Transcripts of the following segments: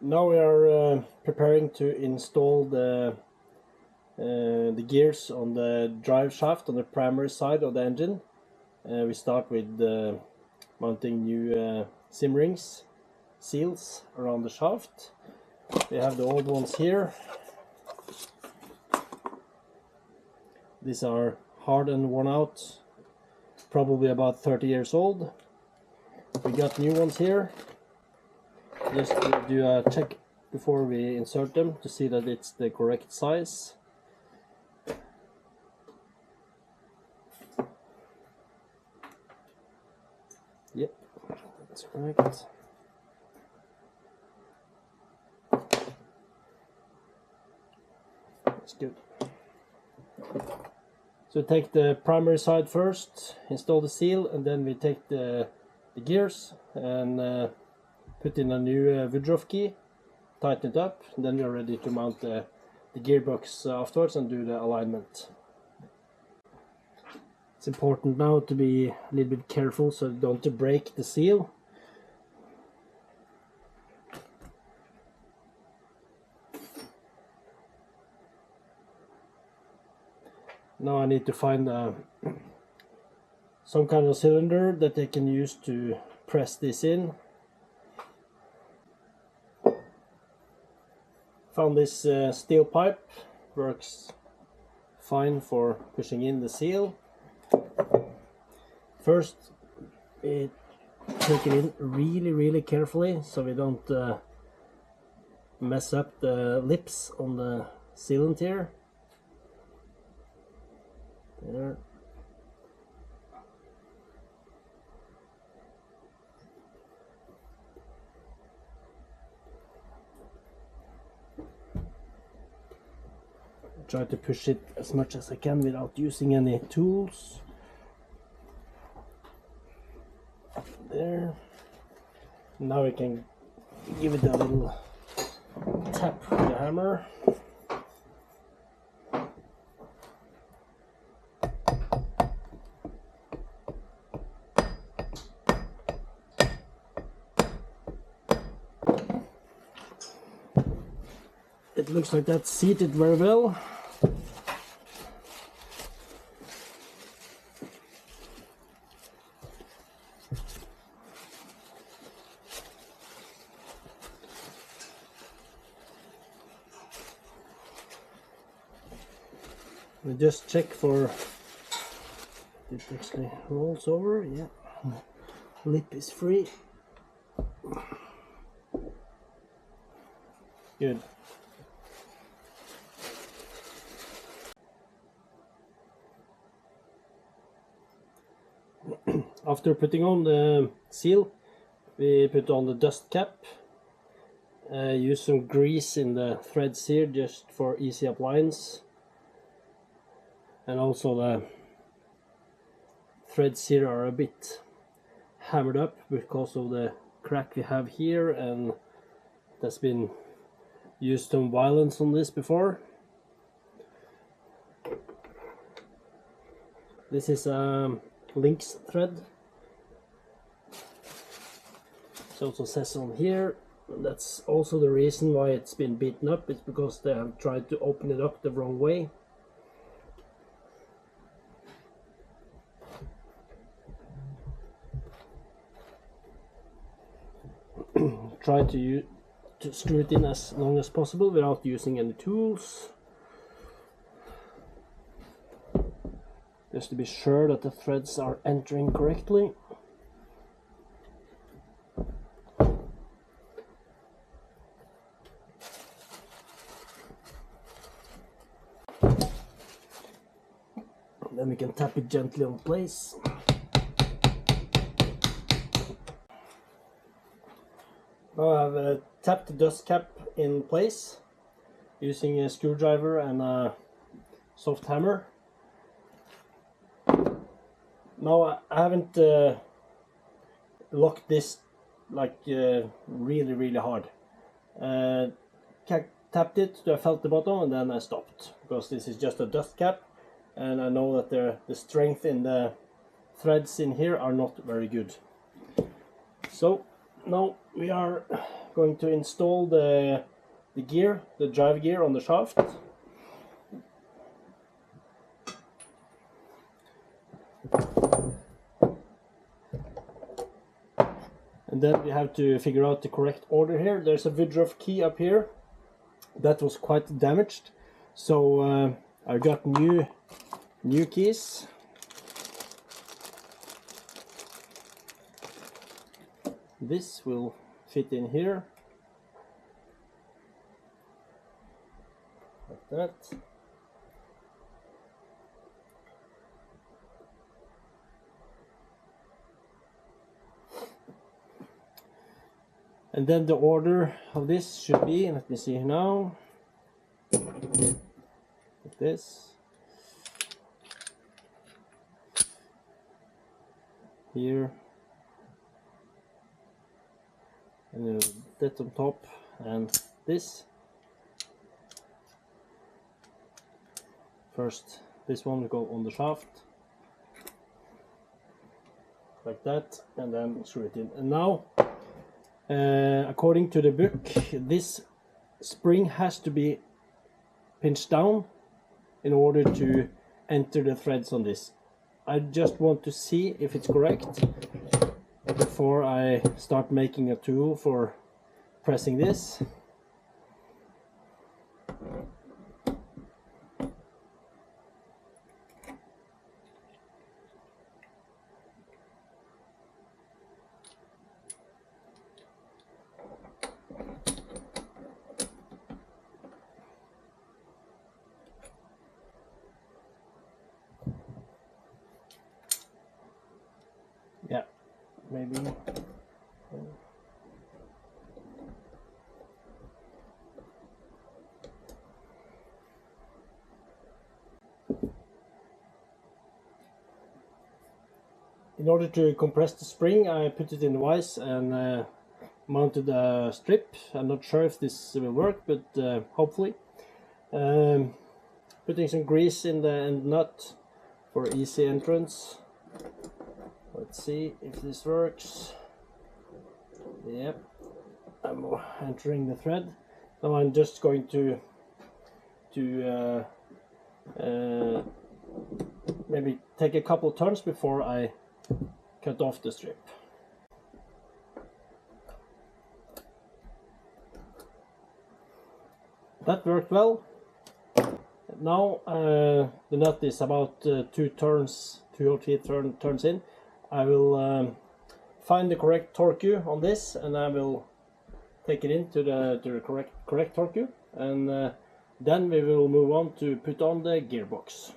Now we are preparing to install the gears on the drive shaft on the primary side of the engine. We start with mounting new sim rings, seals around the shaft. We have the old ones here. These are hard and worn out, probably about 30 years old. We got new ones here. Just to do a check before we insert them to see that it's the correct size. Yep, that's correct. That's good. So take the primary side first, install the seal, and then we take the gears and put in a new Woodruff key, tighten it up, and then we are ready to mount the gearbox afterwards and do the alignment. It's important now to be a little bit careful so you don't break the seal. Now I need to find some kind of cylinder that they can use to press this in. Found this steel pipe, works fine for pushing in the seal. First we take it in really carefully so we don't mess up the lips on the sealant here. There. Try to push it as much as I can without using any tools. There. Now we can give it a little tap with the hammer. It looks like that's seated very well. We just check for it actually rolls over. Yeah, lip is free. Good. After putting on the seal, we put on the dust cap. Use some grease in the threads here just for easy appliance. And also the threads here are a bit hammered up because of the crack we have here, and there's been used some violence on this before. This is a Lynx thread. It also says on here, and that's also the reason why it's been beaten up. It's because they have tried to open it up the wrong way. Try to screw it in as long as possible without using any tools. Just to be sure that the threads are entering correctly. Then we can tap it gently on place. Now I've tapped the dust cap in place using a screwdriver and a soft hammer. Now I haven't locked this like really hard. Tapped it till I felt the bottom and then I stopped, because this is just a dust cap and I know that the strength in the threads in here are not very good. So Now we are going to install the gear, the drive gear on the shaft. And then we have to figure out the correct order here. There's a Woodruff key up here that was quite damaged, so I got new keys. This will fit in here like that. And then the order of this should be, let me see now, like this. Here. And that on top, and this. First, this one will go on the shaft, like that, and then screw it in. And now, according to the book, this spring has to be pinched down in order to enter the threads on this. I just want to see if it's correct before I start making a tool for pressing this. Yeah, maybe. In order to compress the spring, I put it in the vise and mounted a strip. I'm not sure if this will work, but hopefully. Putting some grease in the end nut for easy entrance. Let's see if this works. Yep, I'm entering the thread. Now I'm just going to maybe take a couple turns before I cut off the strip. That worked well. Now the nut is about 2 or 3 turns in. I will find the correct torque on this, and I will take it into the correct torque, and then we will move on to put on the gearbox.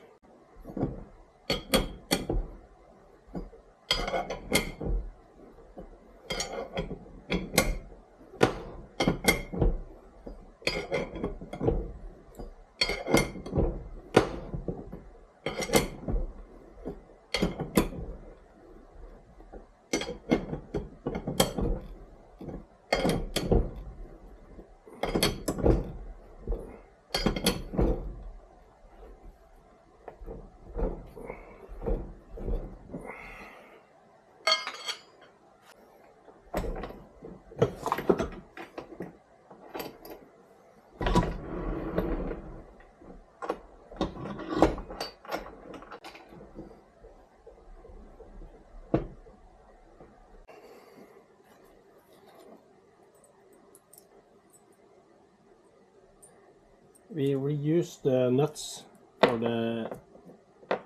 We reused the nuts for the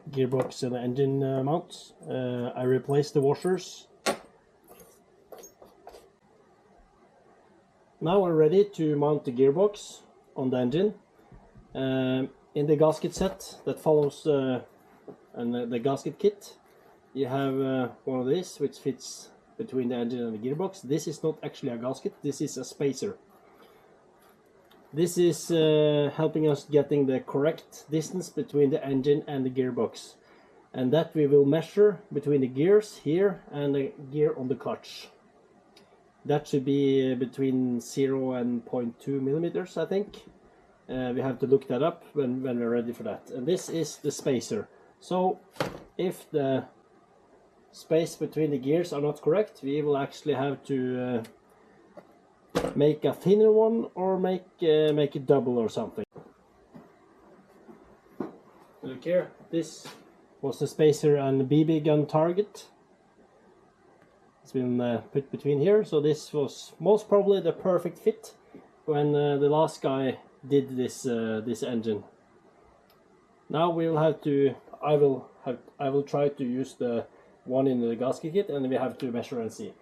gearbox and the engine mounts. I replaced the washers. Now we're ready to mount the gearbox on the engine. In the gasket set that follows and the gasket kit, you have one of these which fits between the engine and the gearbox. This is not actually a gasket, this is a spacer. This is helping us getting the correct distance between the engine and the gearbox, and that we will measure between the gears here and the gear on the clutch. That should be between 0 and 0.2 millimeters, I think. We have to look that up when we're ready for that. And this is the spacer. So if the space between the gears are not correct, we will actually have to make a thinner one or make it double or something. Look here, this was the spacer and BB gun target. It's been put between here, so this was most probably the perfect fit when the last guy did this this engine. Now we will have to, I will try to use the one in the gasket kit, and we have to measure and see.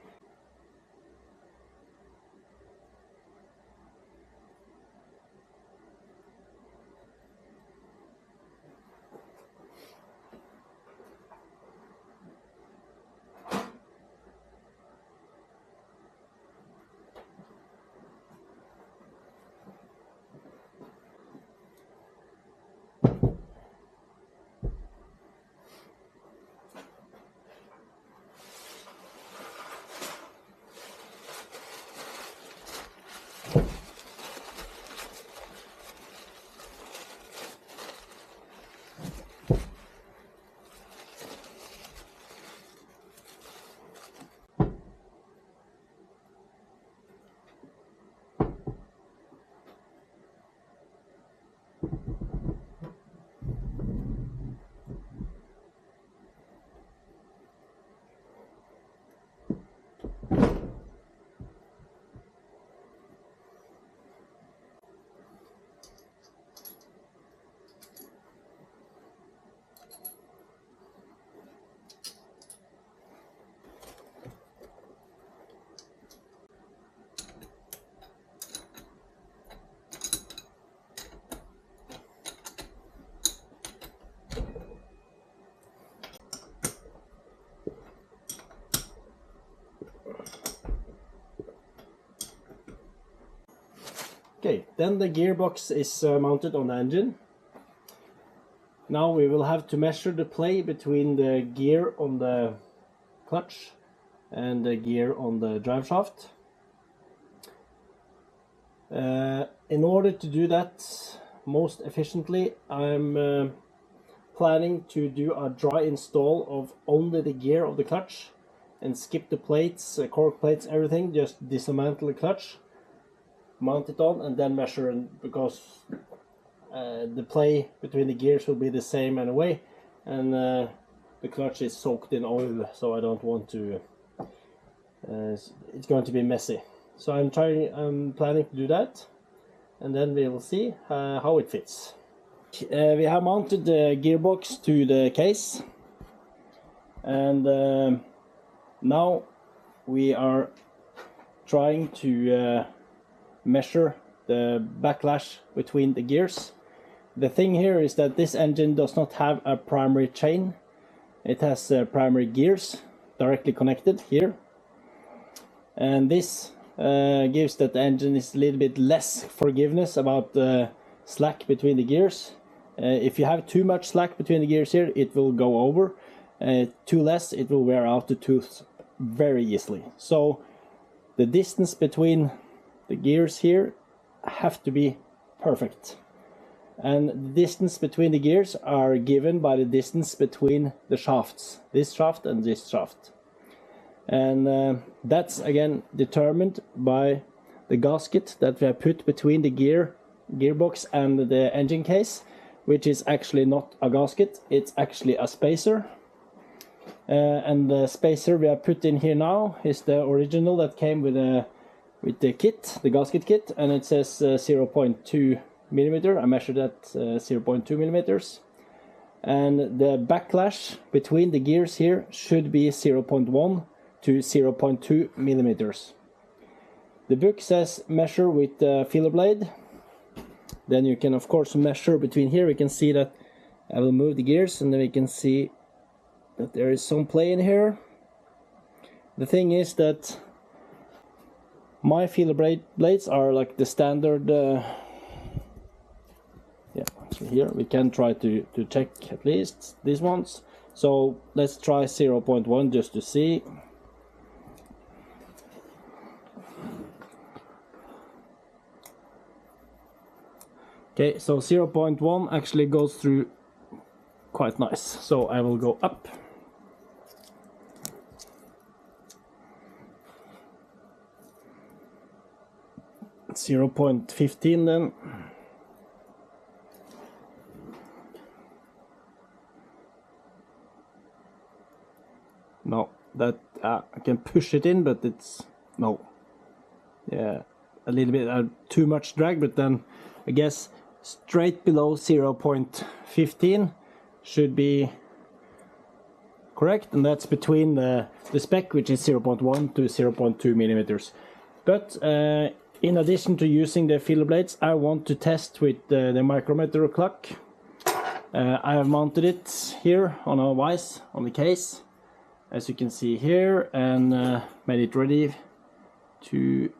Okay, then the gearbox is mounted on the engine. Now we will have to measure the play between the gear on the clutch and the gear on the drive shaft. In order to do that most efficiently, I'm planning to do a dry install of only the gear of the clutch and skip the plates, cork plates, everything, just dismantle the clutch, mount it on, and then measure, because the play between the gears will be the same anyway, and the clutch is soaked in oil, so I don't want to, it's going to be messy. So I'm planning to do that, and then we will see how it fits. We have mounted the gearbox to the case, and now we are trying to measure the backlash between the gears. The thing here is that this engine does not have a primary chain. It has primary gears directly connected here, and this gives that the engine is a little bit less forgiveness about the slack between the gears. If you have too much slack between the gears here, it will go over. Too less, it will wear out the tooth very easily. So the distance between the gears here have to be perfect, and the distance between the gears are given by the distance between the shafts, this shaft and this shaft, and that's again determined by the gasket that we have put between the gearbox and the engine case, which is actually not a gasket, it's actually a spacer. And the spacer we have put in here now is the original that came with the kit, the gasket kit, and it says 0.2 millimeter. I measured that 0.2 millimeters, and the backlash between the gears here should be 0.1 to 0.2 millimeters. The book says measure with the feeler blade. Then you can of course measure between here. We can see that I will move the gears, and then we can see that there is some play in here. The thing is that my feeler blades are like the standard, yeah, so here we can try to check at least these ones. So let's try 0.1 just to see. Okay, so 0.1 actually goes through quite nice. So I will go up. 0.15 then. No, that I can push it in, but it's no. Yeah, a little bit too much drag, but then I guess straight below 0.15 should be correct, and that's between the spec, which is 0.1 to 0.2 millimeters. But in addition to using the feeler blades, I want to test with the micrometer clock. I have mounted it here on a vise on the case, as you can see here, and made it ready to.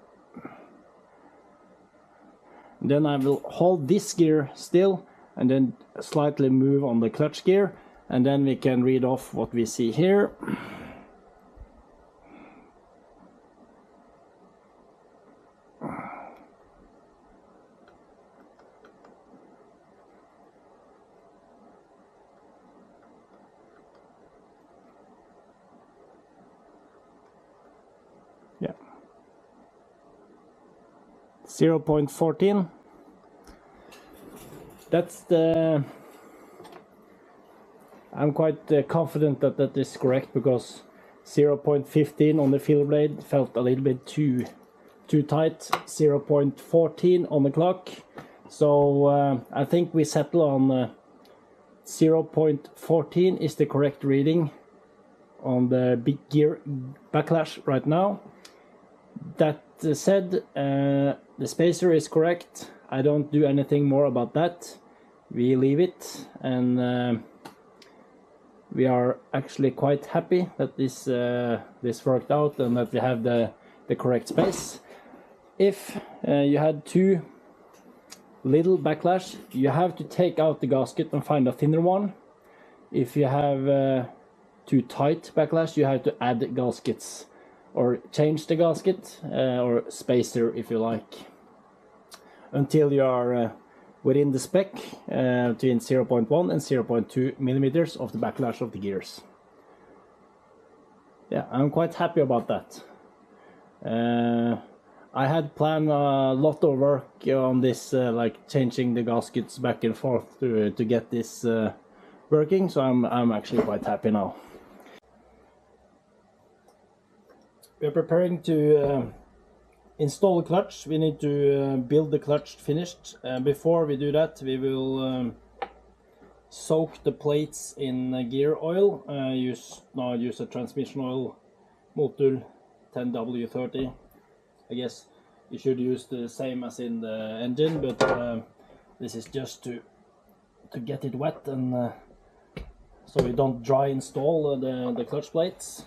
Then I will hold this gear still and then slightly move on the clutch gear, and then we can read off what we see here. Yeah. 0.14. That's the. I'm quite confident that that is correct, because 0.15 on the feeler blade felt a little bit too tight. 0.14 on the clock. So I think we settle on 0.14 is the correct reading on the big gear backlash right now. That said, the spacer is correct. I don't do anything more about that. We leave it, and we are actually quite happy that this worked out and that we have the correct space. If you had too little backlash, you have to take out the gasket and find a thinner one. If you have too tight backlash, you have to add gaskets, or change the gasket, or spacer if you like, until you are within the spec between 0.1 and 0.2 millimeters of the backlash of the gears. Yeah, I'm quite happy about that. I had planned a lot of work on this, like changing the gaskets back and forth to get this working, so I'm actually quite happy now. We are preparing to install the clutch. We need to build the clutch finished. Before we do that, we will soak the plates in gear oil. Use a transmission oil, Motul 10W30. I guess you should use the same as in the engine, but this is just to get it wet, and so we don't dry install the clutch plates.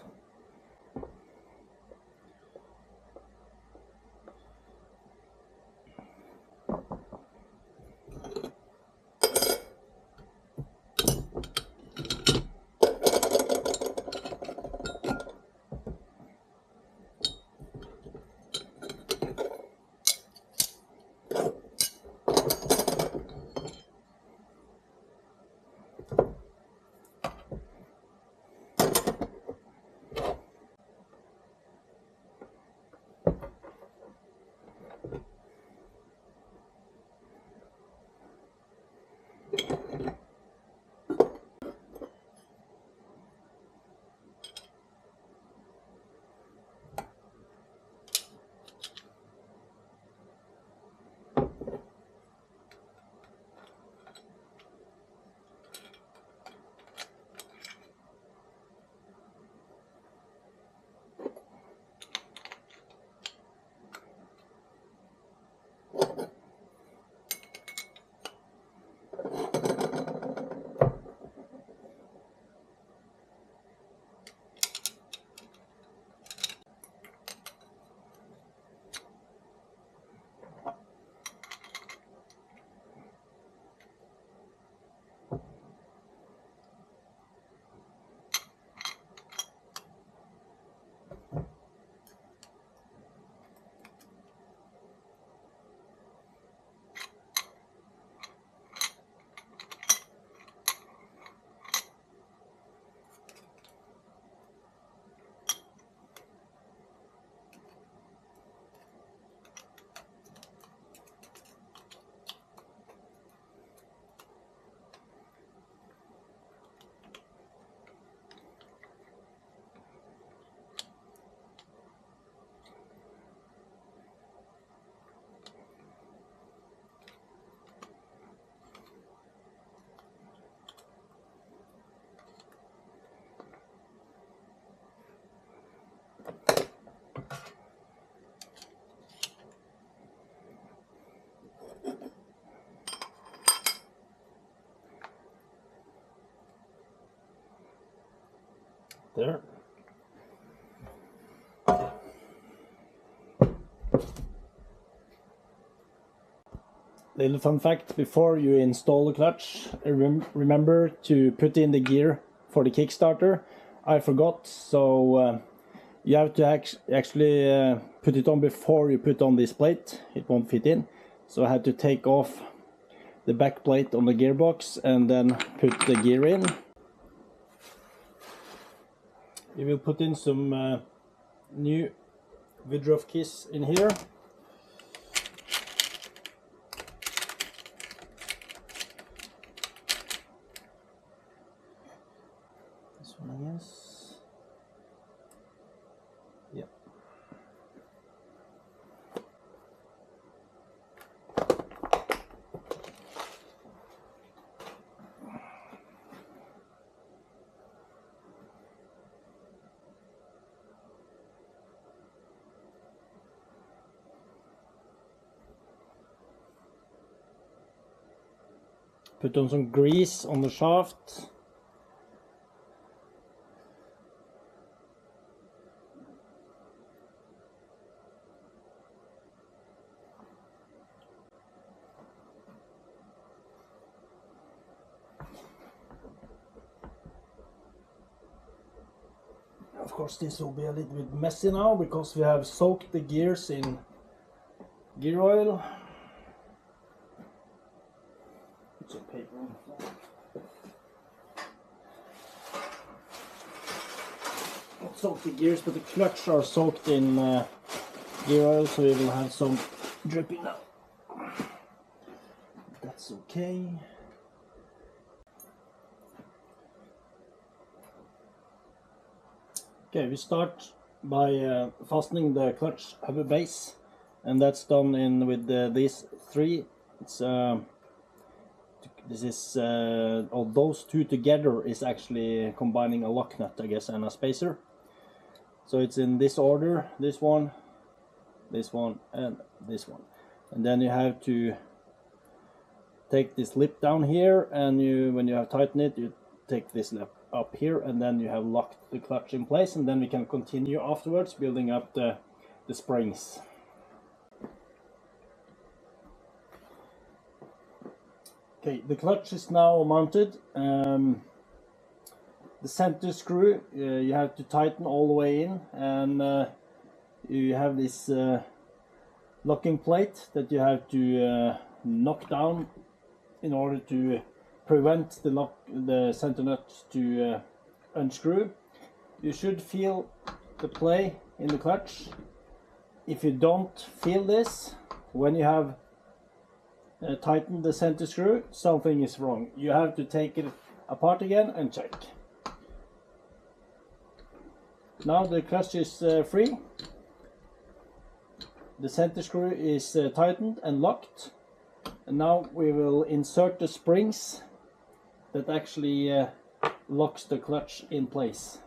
there. Little fun fact, before you install the clutch, remember to put in the gear for the Kickstarter. I forgot, so you have to actually put it on before you put on this plate. It won't fit in, so I had to take off the back plate on the gearbox and then put the gear in. We will put in some new Woodruff keys in here. This one, I guess. Yep. Put on some grease on the shaft. Of course, this will be a little bit messy now because we have soaked the gears in gear oil. Put some paper on the floor. Not soaked the gears, but the clutch are soaked in gear oil, so we will have some dripping now. That's okay. Okay, we start by fastening the clutch hubber base, and that's done in with these three. It's this is all those two together is actually combining a lock nut, I guess, and a spacer. So it's in this order: this one, and this one. And then you have to take this lip down here, and when you have tightened it, you take this lip up here, and then you have locked the clutch in place, and then we can continue afterwards building up the springs. Okay, the clutch is now mounted. The center screw you have to tighten all the way in, and you have this locking plate that you have to knock down in order to prevent the center nut to unscrew. You should feel the play in the clutch. If you don't feel this when you have tightened the center screw, something is wrong. You have to take it apart again and check. Now the clutch is free. The center screw is tightened and locked, and now we will insert the springs that actually locks the clutch in place.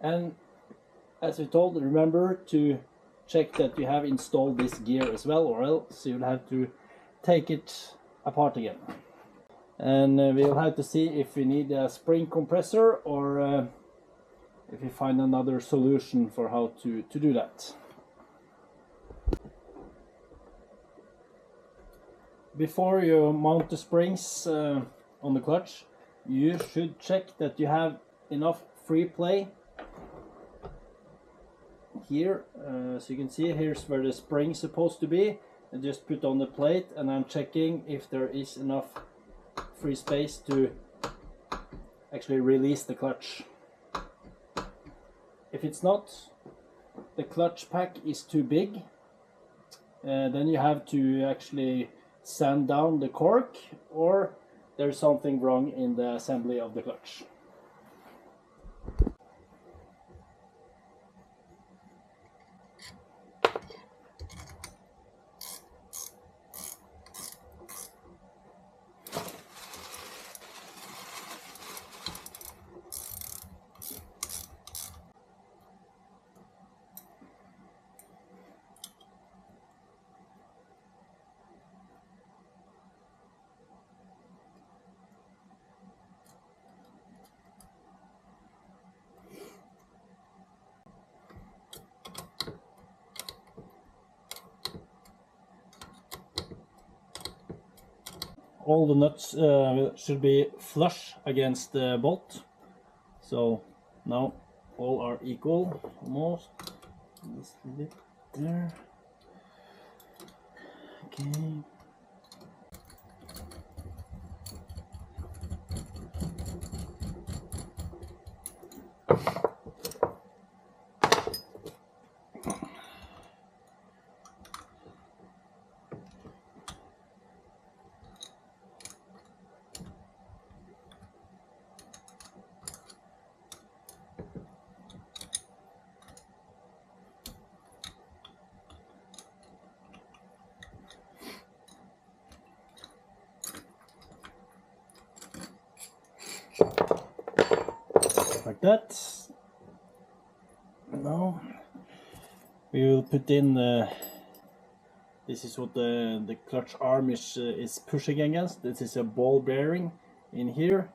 And as we told, remember to check that you have installed this gear as well, or else you'll have to take it apart again. And we'll have to see if we need a spring compressor, or if we find another solution for how to do that. Before you mount the springs on the clutch, you should check that you have enough free play here. So you can see here's where the spring is supposed to be. I just put on the plate, and I'm checking if there is enough free space to actually release the clutch. If it's not, the clutch pack is too big, then you have to actually sand down the cork, or there's something wrong in the assembly of the clutch. all the nuts should be flush against the bolt. So now all are equal, almost. Just a bit there. Okay. Like that. Now we will put in this is what the clutch arm is pushing against. This is a ball bearing in here,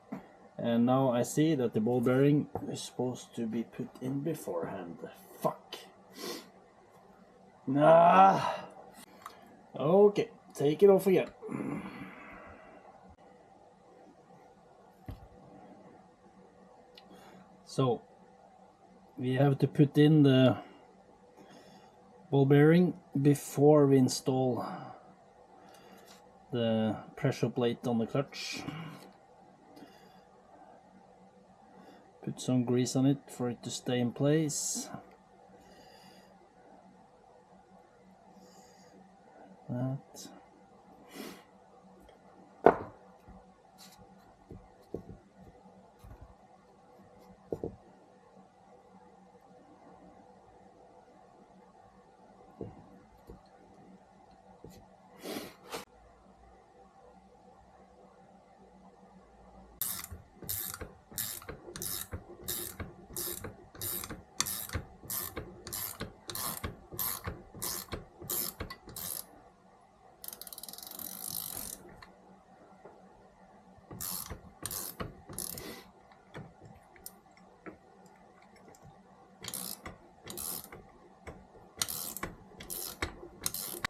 and now I see that the ball bearing is supposed to be put in beforehand. Fuck. Nah. Okay, take it off again. So we have to put in the ball bearing before we install the pressure plate on the clutch. Put some grease on it for it to stay in place. That.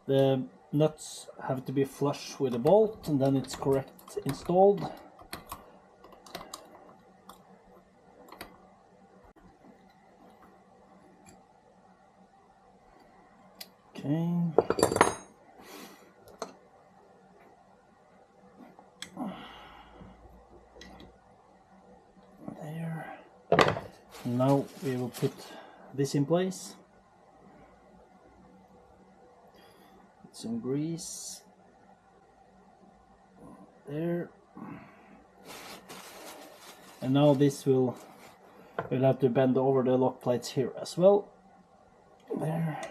The nuts have to be flush with the bolt, and then it's correct installed. Okay. There. Now we will put this in place. Some grease there, and now this we'll have to bend over the lock plates here as well. There.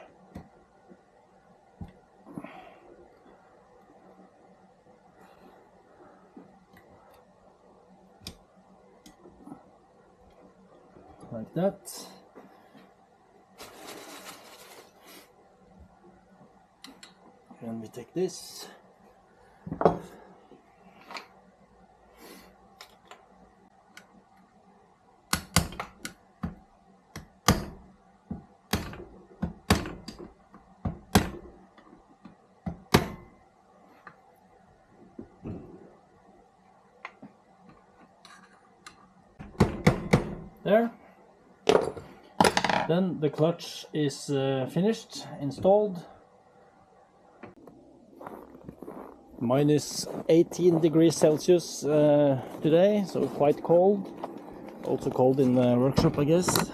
Like that. And we take this. There. Then the clutch is finished, installed. Minus 18 degrees Celsius today, so quite cold. Also cold in the workshop, I guess.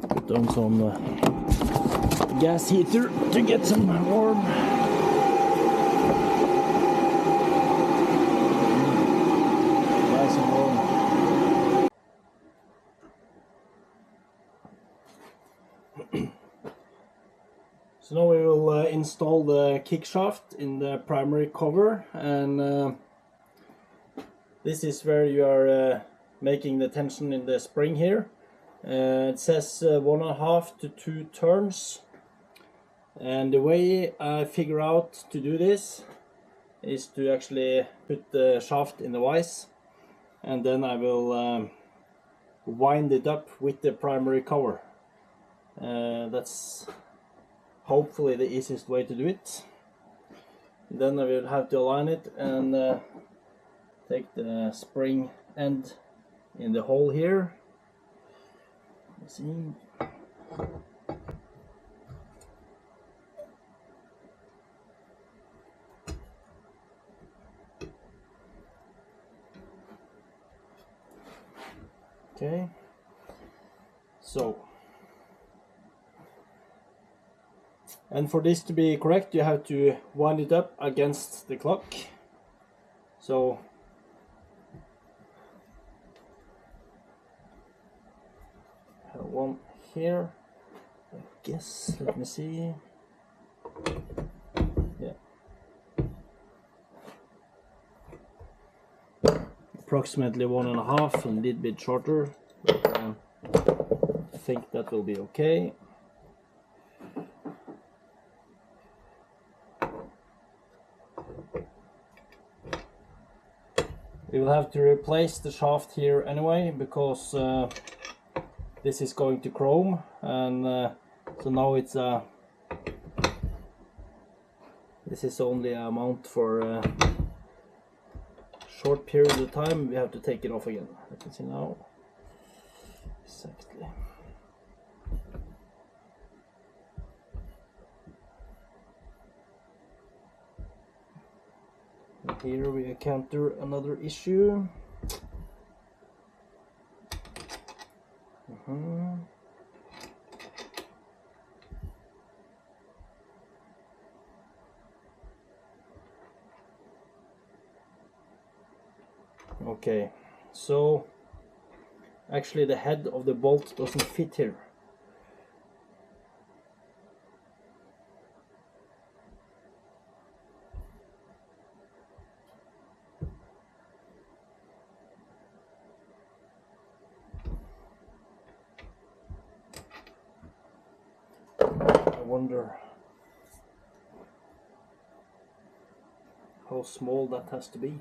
Put on some gas heater to get some warm. Nice and warm. So now we will install the kick shaft in the primary cover, and this is where you are making the tension in the spring here. It says 1.5 to 2 turns, and the way I figure out to do this is to actually put the shaft in the vise, and then I will wind it up with the primary cover. That's hopefully the easiest way to do it. Then I will have to align it and take the spring end in the hole here. Let's see. Okay, so, and for this to be correct, you have to wind it up against the clock. So I have one here, I guess. Let me see. Yeah, approximately 1.5, a little bit shorter, but I think that will be okay. We will have to replace the shaft here anyway, because this is going to chrome, and so now it's this is only a mount for a short period of time. We have to take it off again. Let me see now. Exactly. And here we encounter another issue. Okay, so actually the head of the bolt doesn't fit here. I wonder how small that has to be.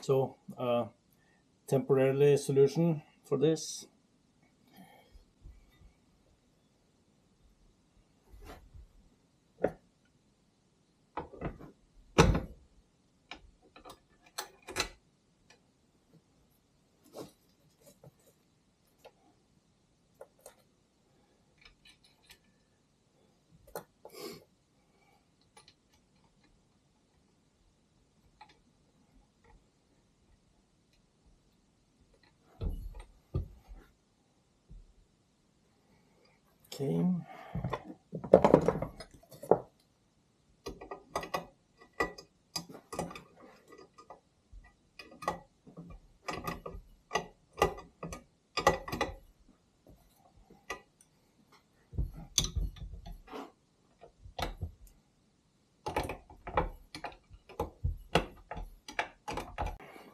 So temporarily solution for this. Okay.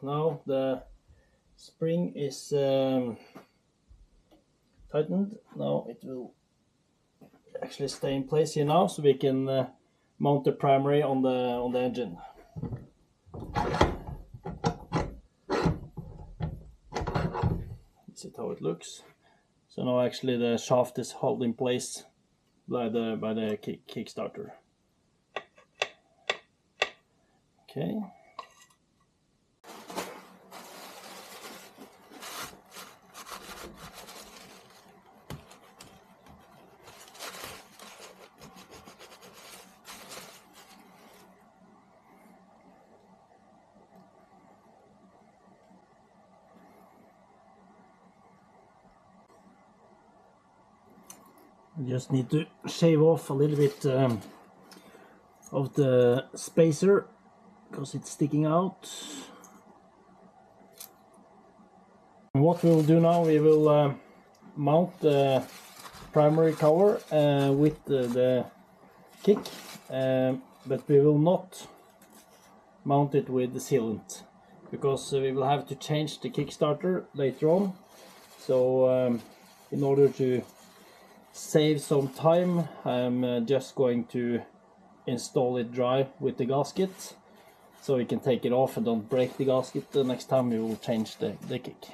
Now the spring is tightened. Now it will actually stay in place here now, so we can mount the primary on the engine. This is how it looks. So now actually the shaft is held in place by the Kickstarter. Okay. I just need to shave off a little bit of the spacer because it's sticking out. And what we will do now, we will mount the primary cover with the kick, but we will not mount it with the sealant because we will have to change the Kickstarter later on. So in order to save some time, I'm just going to install it dry with the gasket, so we can take it off and don't break the gasket the next time we will change the kick.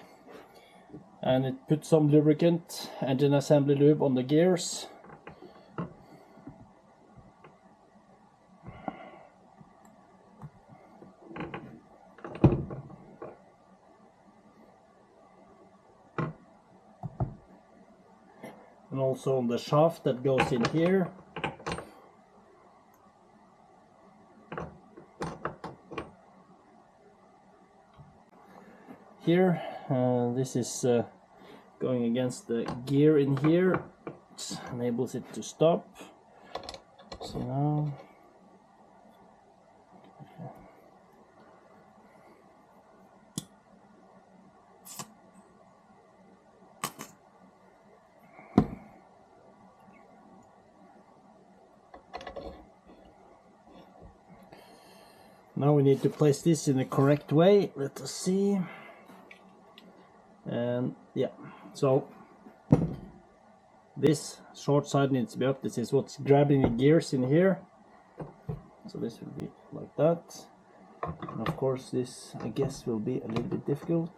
And it puts some lubricant, engine assembly lube, on the gears. And also on the shaft that goes in here. Here, this is going against the gear in here. It enables it to stop. So now, now we need to place this in the correct way. Let us see. And yeah, so this short side needs to be up. This is what's grabbing the gears in here. So this will be like that. And of course this, I guess, will be a little bit difficult.